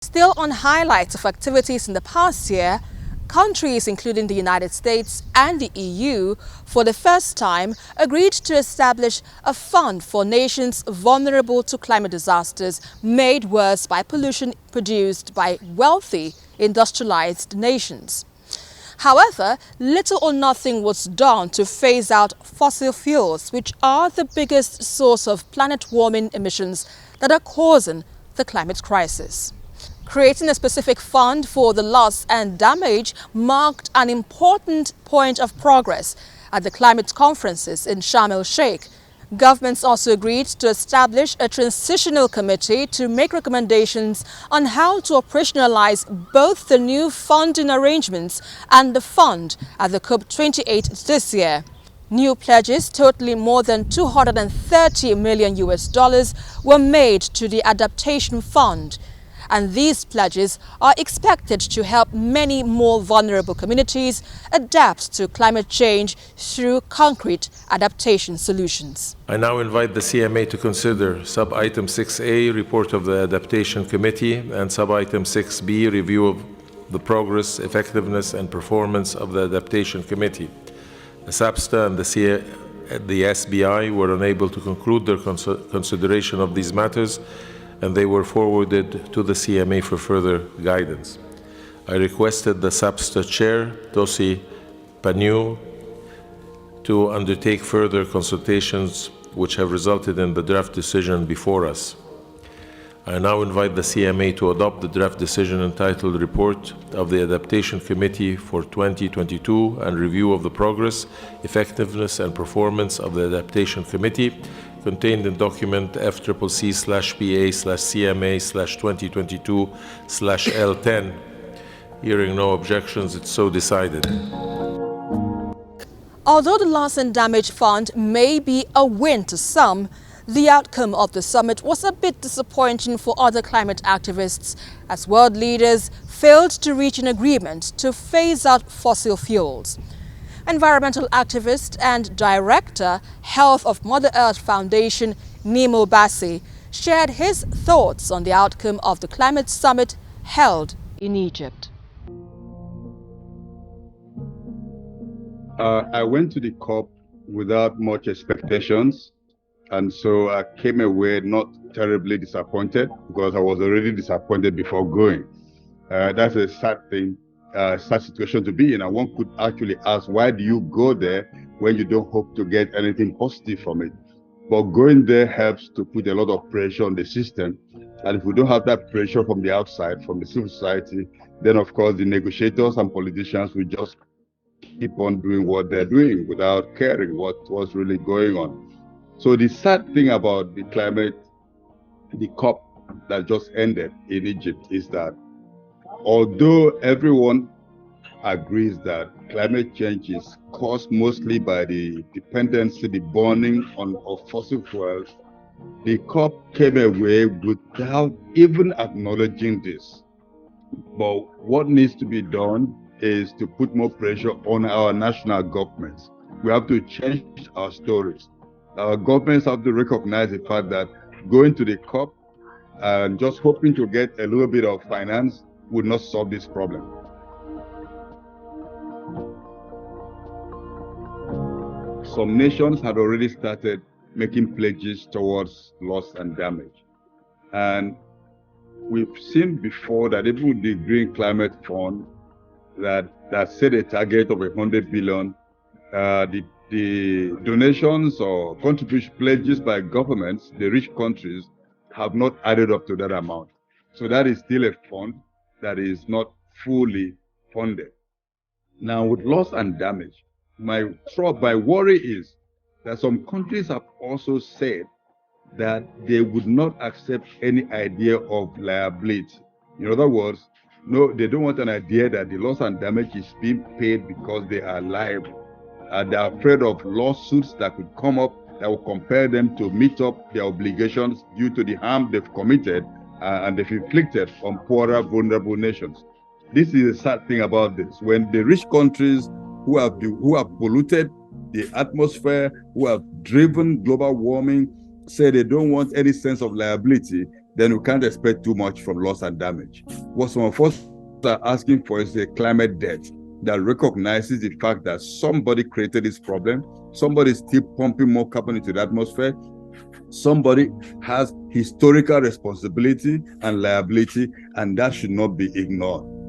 Still on highlights of activities in the past year, countries including the United States and the EU for the first time agreed to establish a fund for nations vulnerable to climate disasters made worse by pollution produced by wealthy industrialized nations. However, little or nothing was done to phase out fossil fuels, which are the biggest source of planet-warming emissions that are causing the climate crisis. Creating a specific fund for the loss and damage marked an important point of progress at the climate conferences in Sharm el-Sheikh. Governments also agreed to establish a transitional committee to make recommendations on how to operationalize both the new funding arrangements and the fund at the COP28 this year. New pledges totaling more than $230 million were made to the Adaptation Fund. And these pledges are expected to help many more vulnerable communities adapt to climate change through concrete adaptation solutions. I now invite the CMA to consider Sub-Item 6A, Report of the Adaptation Committee, and Sub-Item 6B, Review of the Progress, Effectiveness and Performance of the Adaptation Committee. The SAPSTA and the SBI were unable to conclude their consideration of these matters, and they were forwarded to the CMA for further guidance. I requested the SAPSTA chair, Tosi Panyu, to undertake further consultations which have resulted in the draft decision before us. I now invite the CMA to adopt the draft decision entitled Report of the Adaptation Committee for 2022 and Review of the Progress, Effectiveness and Performance of the Adaptation Committee, contained in document FCCC/PA/CMA/2022/L10. Hearing no objections, it's so decided. Although the Loss and Damage Fund may be a win to some, the outcome of the summit was a bit disappointing for other climate activists as world leaders failed to reach an agreement to phase out fossil fuels. Environmental activist and director, Health of Mother Earth Foundation, Nemo Bassi, shared his thoughts on the outcome of the climate summit held in Egypt. I went to the COP without much expectations, and so I came away not terribly disappointed because I was already disappointed before going. That's a sad thing. Sad situation to be in, and one could actually ask, why do you go there when you don't hope to get anything positive from it? But going there helps to put a lot of pressure on the system, and if we don't have that pressure from the outside, from the civil society, then of course the negotiators and politicians will just keep on doing what they're doing without caring what's really going on. So the sad thing about the COP that just ended in Egypt is that although everyone agrees that climate change is caused mostly by the dependency, the burning of fossil fuels, the COP came away without even acknowledging this. But what needs to be done is to put more pressure on our national governments. We have to change our stories. Our governments have to recognize the fact that going to the COP and just hoping to get a little bit of finance would not solve this problem. Some nations had already started making pledges towards loss and damage. And we've seen before that even with the Green Climate Fund that set a target of $100 billion, the donations or contribution pledges by governments, the rich countries, have not added up to that amount. So that is still a fund that is not fully funded. Now, with loss and damage, my worry is that some countries have also said that they would not accept any idea of liability. In other words, no, they don't want an idea that the loss and damage is being paid because they are liable. And they're afraid of lawsuits that could come up that will compel them to meet up their obligations due to the harm they've committed and they've inflicted on poorer, vulnerable nations. This is a sad thing about this. When the rich countries who have polluted the atmosphere, who have driven global warming, say they don't want any sense of liability, then we can't expect too much from loss and damage. What some of us are asking for is a climate debt that recognizes the fact that somebody created this problem, somebody is still pumping more carbon into the atmosphere, somebody has historical responsibility and liability, and that should not be ignored.